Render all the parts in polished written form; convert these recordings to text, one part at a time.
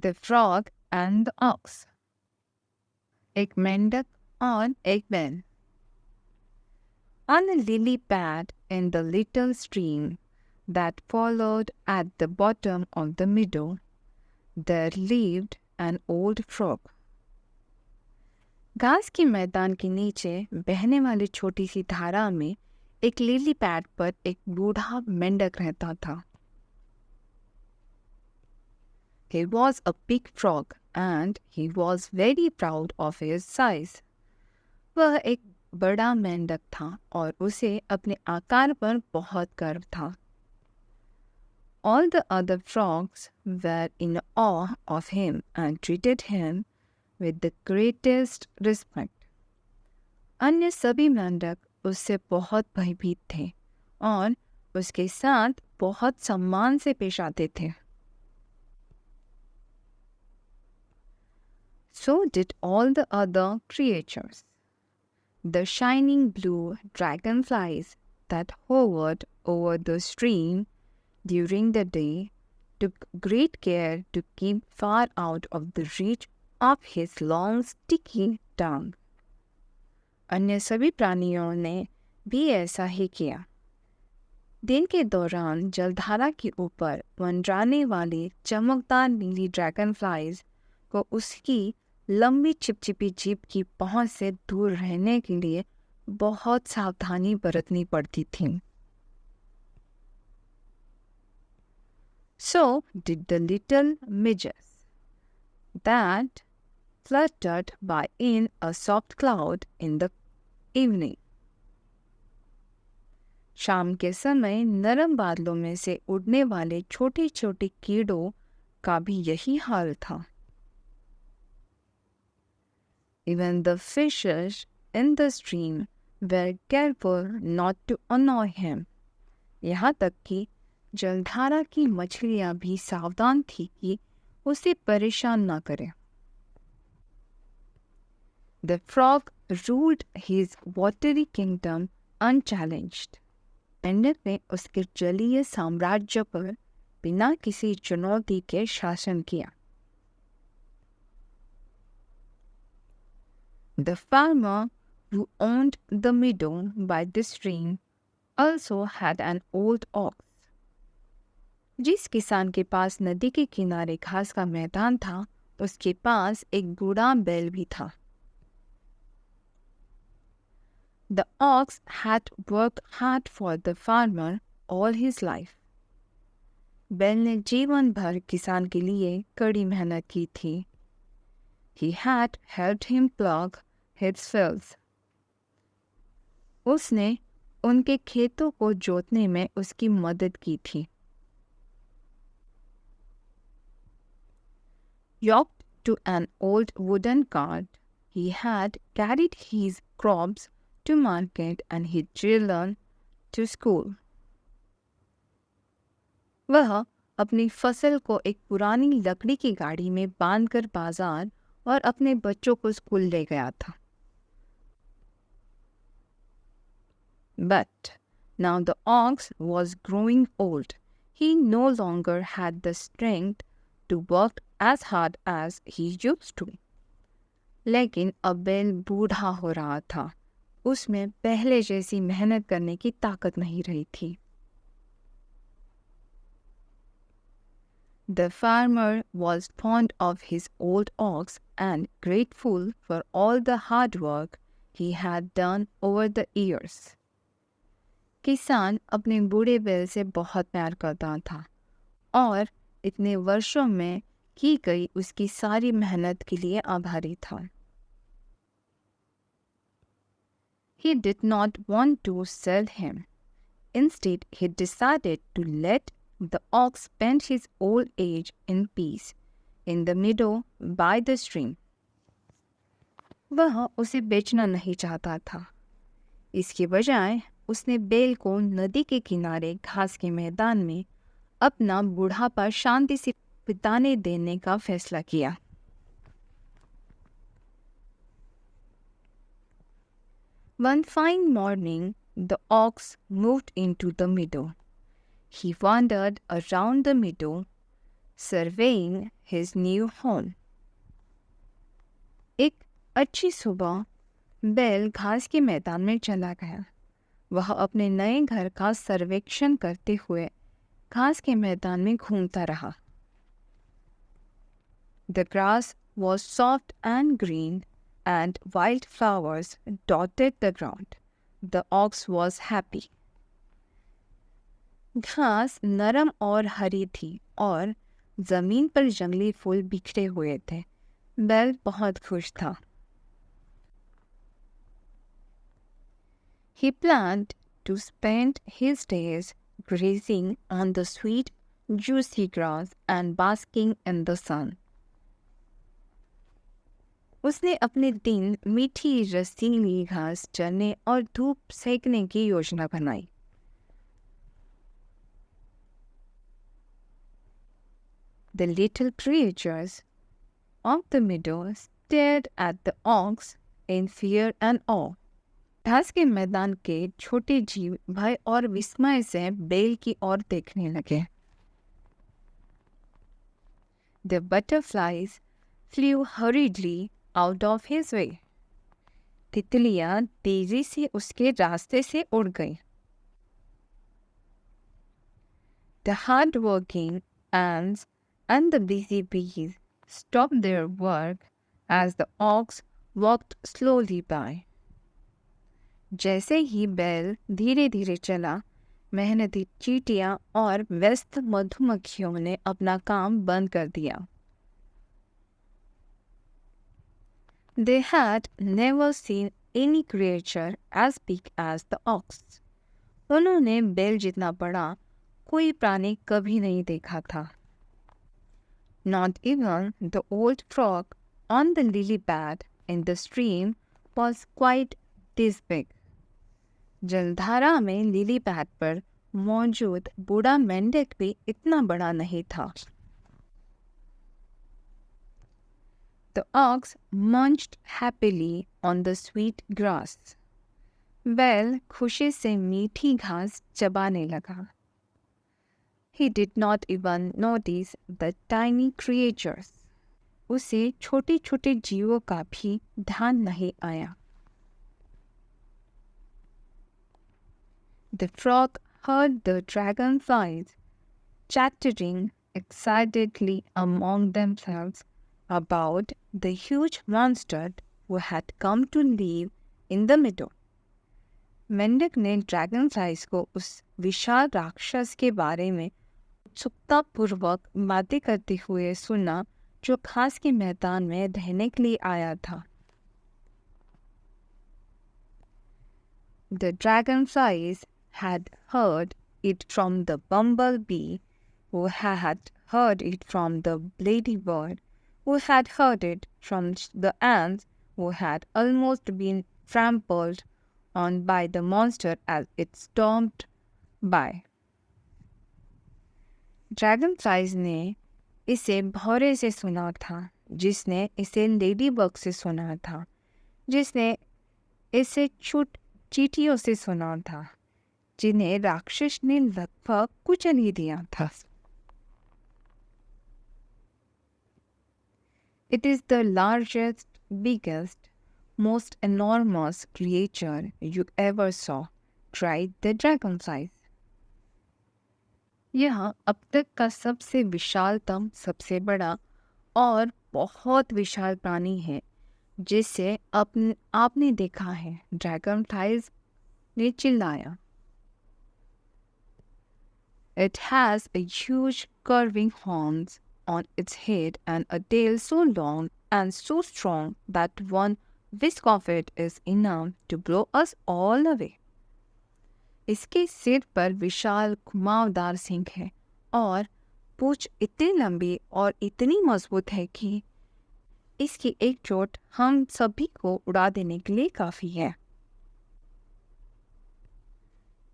The Frog and the Ox. एक मेंढक और एक बैल. On a lily pad in the little stream that followed at the bottom of the meadow, there lived an old frog. घास के मैदान के नीचे बहने वाली छोटी सी धारा में एक लिली पैड पर एक बूढ़ा मेंढक रहता था. He was a big frog and he was very proud of his size. वह एक बड़ा मेंढक था और उसे अपने आकार पर बहुत गर्व था. All the other frogs were in awe of him and treated him with the greatest respect. अन्य सभी मेंढक उससे बहुत भयभीत थे और उसके साथ बहुत सम्मान से पेश आते थे. So did all the other creatures. The shining blue dragonflies that hovered over the stream during the day took great care to keep far out of the reach of his long sticky tongue. अन्य सभी प्राणियों ने भी ऐसा ही किया. दिन के दौरान जलधारा के ऊपर मंडराने वाली चमकदार नीली ड्रैगन फ्लाइज को उसकी लंबी चिपचिपी जीभ की पहुंच से दूर रहने के लिए बहुत सावधानी बरतनी पड़ती थी. So did the little midges that fluttered by in a soft cloud in the evening. शाम के समय नरम बादलों में से उड़ने वाले छोटे छोटे कीड़ों का भी यही हाल था. Even the fishes in the stream were careful not to annoy him. यहाँ तक कि जलधारा की मछलियाँ भी सावधान थी कि उसे परेशान न करें. The frog ruled his watery kingdom unchallenged. मेंढक ने उसके जलीय साम्राज्य पर बिना किसी चुनौती के शासन किया. The farmer who owned the meadow by the stream also had an old ox. जिस किसान के पास नदी के किनारे घास का मैदान था, उसके पास एक बूढ़ा बैल भी था. The ox had worked hard for the farmer all his life. बैल ने जीवन भर किसान के लिए कड़ी मेहनत की थी. He had helped him plough his fields. उसने उनके खेतों को जोतने में उसकी मदद की थी. Yoked to an old wooden cart, he had carried his crops to market and his children to school. वह अपनी फसल को एक पुरानी लकड़ी की गाड़ी में बांधकर बाजार और अपने बच्चों को स्कूल ले गया था. But now the ox was growing old. He no longer had the strength to work as hard as he used to. लेकिन अब बैल बूढ़ा हो रहा था. उसमें पहले जैसी मेहनत करने की ताकत नहीं रही थी. The farmer was fond of his old ox and grateful for all the hard work he had done over the years. किसान अपने बूढ़े बैल से बहुत प्यार करता था और इतने वर्षों में की गई उसकी सारी मेहनत के लिए आभारी था. He did not want to sell him. Instead, he decided to let the ox spend his old age in peace in the meadow by the stream. वह उसे बेचना नहीं चाहता था. इसके बजाय उसने बैल को नदी के किनारे घास के मैदान में अपना बुढ़ापा शांति से बिताने देने का फैसला किया. One fine morning, the ox moved into the meadow. He wandered around the meadow, surveying his new home. एक अच्छी सुबह बैल घास के मैदान में चला गया। वह अपने नए घर का सर्वेक्षण करते हुए घास के मैदान में घूमता रहा। The grass was soft and green, and wildflowers dotted the ground. The ox was happy. घास नरम और हरी थी और जमीन पर जंगली फूल बिखरे हुए थे। बैल बहुत खुश था। He planned to spend his days grazing on the sweet, juicy grass and basking in the sun. उसने अपने दिन मीठी रसीली घास चरने और धूप सेकने की योजना बनाई। The little creatures of the meadow stared at the ox in fear and awe. घास के मैदान के छोटे जीव भय और विस्मय से बैल की ओर देखने लगे। The butterflies flew hurriedly out of his way. तितलियां तेजी से उसके रास्ते से उड़ गईं। The hard-working ants and the busy bees stopped their work as the ox walked slowly by. जैसे ही बैल धीरे धीरे चला, मेहनती चींटियां और व्यस्त मधुमक्खियों ने अपना काम बंद कर दिया। They had never seen any creature as big as the ox. उन्होंने बैल जितना बड़ा कोई प्राणी कभी नहीं देखा था। Not even the old frog on the lily pad in the stream was quite this big. जलधारा में लिली पैड पर मौजूद बूढ़ा मेंढक भी इतना बड़ा नहीं था। The ox munched happily on the sweet grass. बैल खुशी से मीठी घास चबाने लगा। He did not even notice the tiny creatures. उसे छोटे छोटे जीवों का भी ध्यान नहीं आया। The frog heard the dragonflies chattering excitedly among themselves about the huge monster who had come to live in the meadow. मेंढक ने ड्रैगनफ्लाइज को उस विशाल राक्षस के बारे में उत्सुकतापूर्वक बातें करते हुए सुना जो घास के मैदान में रहने के लिए आया था। The dragonflies had heard it from the bumblebee, who had heard it from the ladybird, who had heard it from the ants, who had almost been trampled on by the monster as it stormed by. ड्रैगनफ्लाइज ने इसे भौरे से सुना था, जिसने इसे ladybug से सुना था, जिसने इसे चींटियों से सुना था, जिन्हें राक्षस ने लगभग कुचल ही दिया था। It is the largest, biggest, most enormous creature you ever saw, cried the dragonflies. यह अब तक का सबसे विशालतम, सबसे बड़ा और बहुत विशाल प्राणी है जिसे आपने देखा है, ड्रैगनफ्लाइज ने चिल्लाया। It has a huge curving horns on its head and a tail so long and so strong that one whisk of it is enough to blow us all away. इसके सिर पर विशाल घुमावदार सींग है और पूंछ इतनी लंबी और इतनी मजबूत है कि इसकी एक चोट हम सभी को उड़ा देने के लिए काफी है।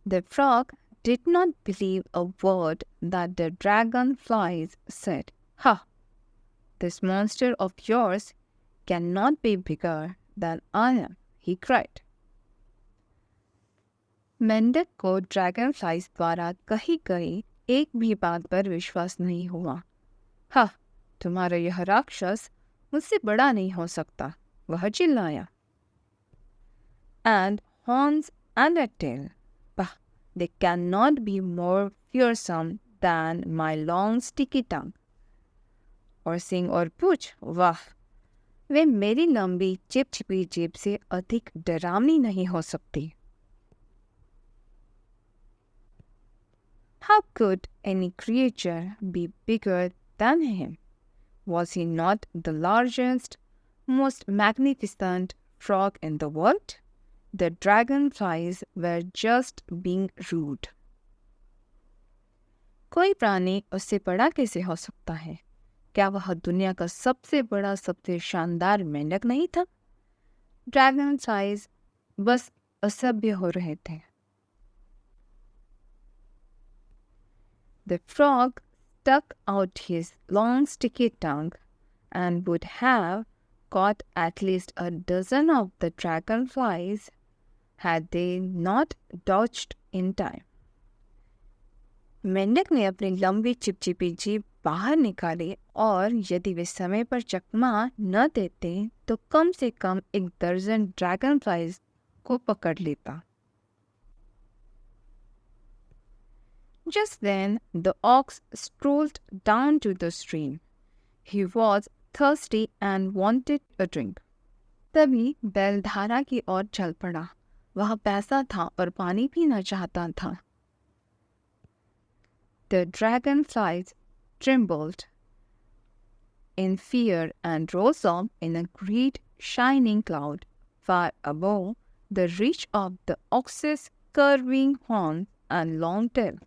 The frog did not believe a word that the dragonflies said. Ha! This monster of yours cannot be bigger than I am, he cried. मेंढक को ड्रैगनफ्लाइज द्वारा कही गई एक भी बात पर विश्वास नहीं हुआ। हाँ, तुम्हारा यह राक्षस मुझसे बड़ा नहीं हो सकता, वह चिल्लाया। And horns and a tail. Bah, they cannot be more fearsome than my long sticky tongue. और सिंह और पूछ, वाह, वे मेरी लंबी चिपचिपी जीभ से अधिक डरावनी नहीं हो सकती। How could any creature be bigger than him? Was he not the largest, most magnificent frog in the world? The dragonflies were just being rude. कोई प्राणी उससे बड़ा कैसे हो सकता है? क्या वह दुनिया का सबसे बड़ा, सबसे शानदार मेंढक नहीं था? ड्रैगन फ्लाइज बस असभ्य हो रहे थे। The frog stuck out his long sticky tongue and would have caught at least a dozen of the dragonflies had they not dodged in time. मेंढक ने अपनी लंबी चिपचिपी जीभ बाहर निकाली और यदि वे समय पर चकमा न देते तो कम से कम एक दर्जन ड्रैगन फ्लाइज को पकड़ लेता। Just then the ox strolled down to the stream. He was thirsty and wanted a drink. तभी बैल धारा की ओर चल पड़ा। वह प्यासा था और पानी पीना चाहता था। The dragonflies trembled in fear and rose up in a great shining cloud far above the reach of the ox's curving horns and long tail.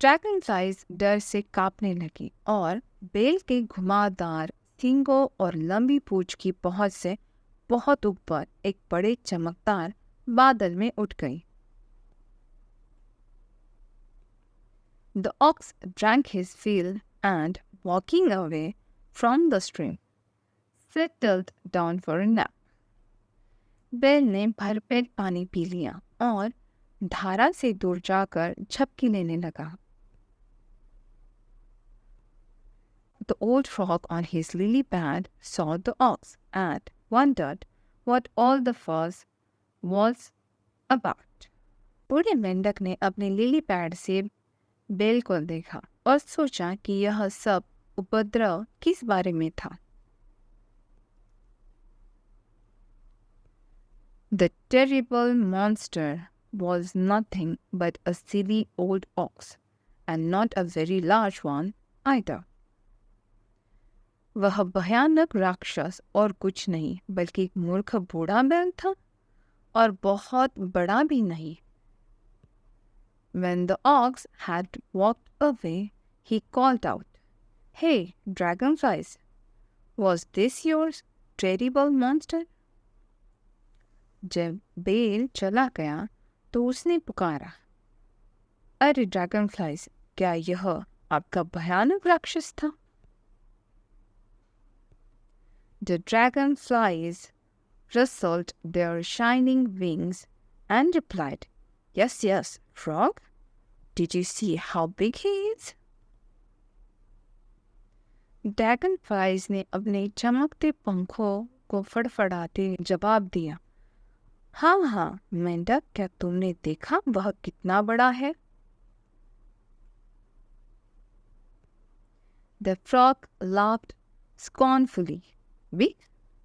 ड्रैगनफ्लाइज डर से कांपने लगी और बेल के घुमावदार सींगों और लंबी पूंछ की पहुंच से बहुत ऊपर एक बड़े चमकदार बादल में उठ गई। The ox drank his fill and, walking away from the stream, settled down for a nap. बैल ने भरपेट पानी पी लिया और धारा से दूर जाकर झपकी लेने लगा। The old frog on his lily pad saw the ox and wondered what all the fuss was about. बूढ़े मेंढक ने अपने लिली पैड से बेल को देखा और सोचा कि यह सब उपद्रव किस बारे में था। The terrible monster was nothing but a silly old ox, and not a very large one either. वह भयानक राक्षस और कुछ नहीं बल्कि एक मूर्ख बूढ़ा बैल था और बहुत बड़ा भी नहीं। When the ox had walked away, he called out, "Hey, dragonflies, was this yours, terrible monster?" जब बेल चला गया तो उसने पुकारा, अरे ड्रैगनफ्लाइज, क्या यह आपका भयानक राक्षस था? The dragonflies rustled their shining wings and replied, "Yes, yes, frog. Did you see how big he is?" ड्रैगनफ्लाइज ने अपने चमकते पंखों को फड़फड़ाते जवाब दिया, हाँ हाँ मेंढक, क्या तुमने देखा वह कितना बड़ा है? The frog laughed scornfully. Big?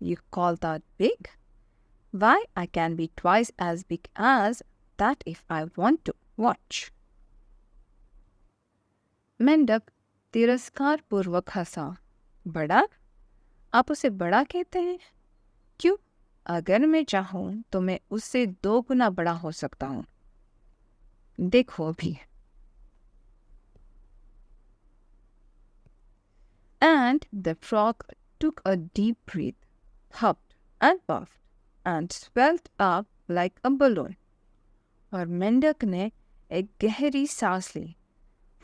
You call that big? Why, I can be twice as big as that if I want to. Watch. मेंढक तिरस्कार पूर्वक हंसा। बड़ा? आप उसे बड़ा कहते हैं? क्यों? अगर मैं चाहूं तो मैं उससे 2 गुना बड़ा हो सकता हूं। देखो अभी। And the frog took a deep breath, huffed and puffed, and swelled up like a balloon. और मेंढक ने एक गहरी सांस ली,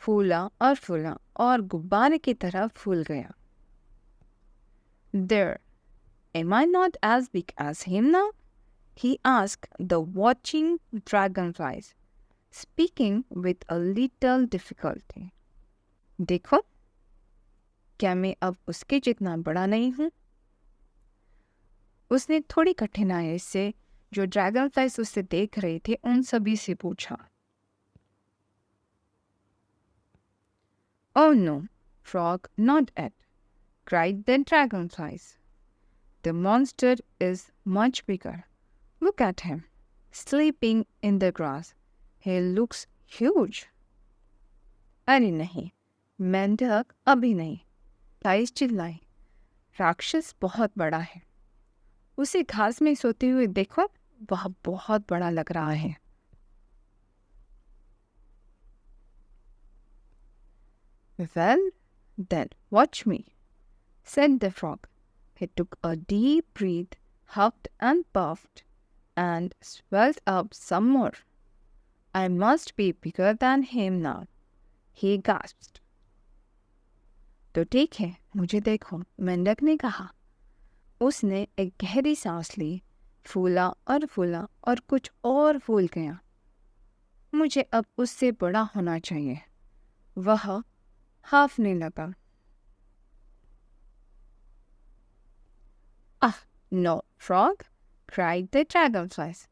फूला और गुब्बारे की तरह फूल गया। There, am I not as big as him now? He asked the watching dragonflies, speaking with a little difficulty. देखो, क्या मैं अब उसके जितना बड़ा नहीं हूँ? उसने थोड़ी कठिनाई से जो ड्रैगन फ्लाइज उसे देख रहे थे उन सभी से पूछा। Oh no, frog, not yet, cried the dragonflies. The monster is much bigger. Look at him, sleeping in the grass. He looks huge. अरे नहीं, मेंढक अभी नहीं, फ्लाइज चिल्लाई। राक्षस बहुत बड़ा है। उसे घास में सोते हुए देखो, वह बहुत बड़ा लग रहा है। Well, then watch me, said the frog. He took a deep breath, huffed and puffed, and swelled up some more. I must be bigger than him now, he gasped. तो ठीक है, मुझे देखो, मेंढक ने कहा। उसने एक गहरी सांस ली, फूला और कुछ और फूल गया। मुझे अब उससे बड़ा होना चाहिए। वह हाफने लगा। Ah, no frog, cried the dragonflies.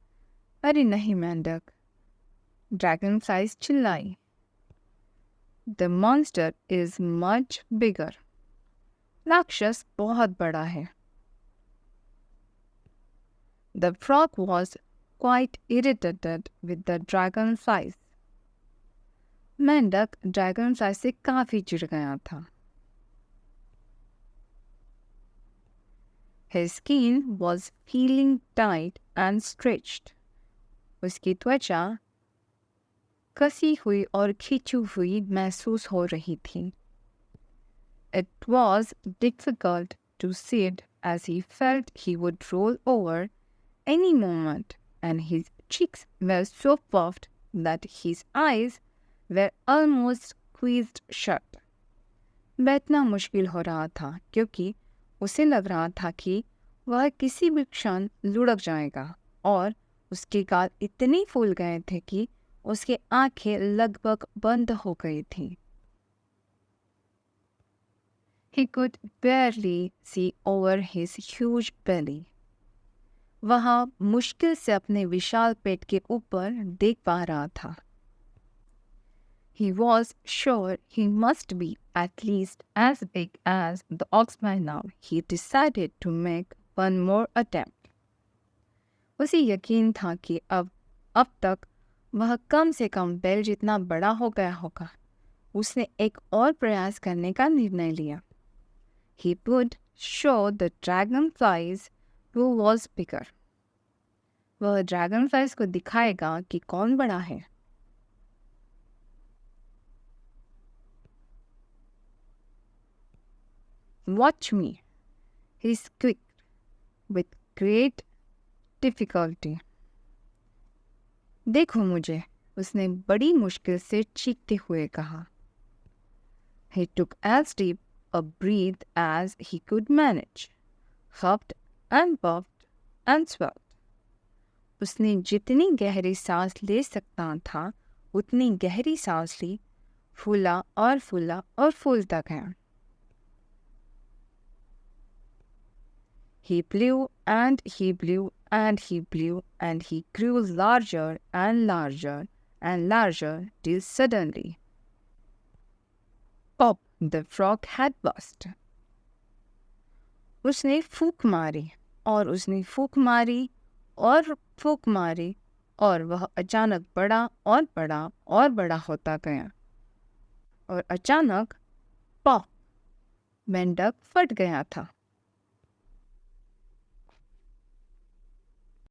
अरे नहीं मेंढक, ड्रैगनफ्लाइज चिल्लाई। The monster is much bigger. राक्षस बहुत बड़ा है। The frog was quite irritated with the dragonflies. मेंढक ड्रैगनफ्लाई से काफी चिढ़ गया था। His skin was feeling tight and stretched. उसकी त्वचा कसी हुई और खिंची हुई महसूस हो रही थी। It was difficult to sit as he felt he would roll over any moment, and his cheeks were so puffed that his eyes were almost squeezed shut. बैठना मुश्किल हो रहा था क्योंकि उसे लग रहा था कि वह किसी भी क्षण लुढ़क जाएगा और उसके गाल इतने फूल गए थे कि उसकी आंखें लगभग बंद हो गई थीं। He could barely see over his huge belly. वह मुश्किल से अपने विशाल पेट के ऊपर देख पा रहा था। He was sure he must be at least as big as the ox by now. He decided to make one more attempt. उसे यकीन था कि अब तक वह कम से कम बैल जितना बड़ा हो गया होगा। उसने एक और प्रयास करने का निर्णय लिया। He would show the dragonflies who was bigger. वह ड्रैगनफ्लाइज को दिखाएगा कि कौन बड़ा है। Watch me, he squeaked with great difficulty. देखो मुझे, उसने बड़ी मुश्किल से चीखते हुए कहा। He took as deep a breath as he could manage, huffed and puffed and swelled. उसने जितनी गहरी सांस ले सकता था उतनी गहरी सांस ली, फूला और फूलता गया। He blew and he blew and he blew and he grew larger and larger and larger till suddenly, pop, the frog had burst. उसने फूंक मारी और उसने फूंक मारी और फूंक मारी और वह अचानक बड़ा और बड़ा होता गया और अचानक पॉप, मेंढक फट गया था।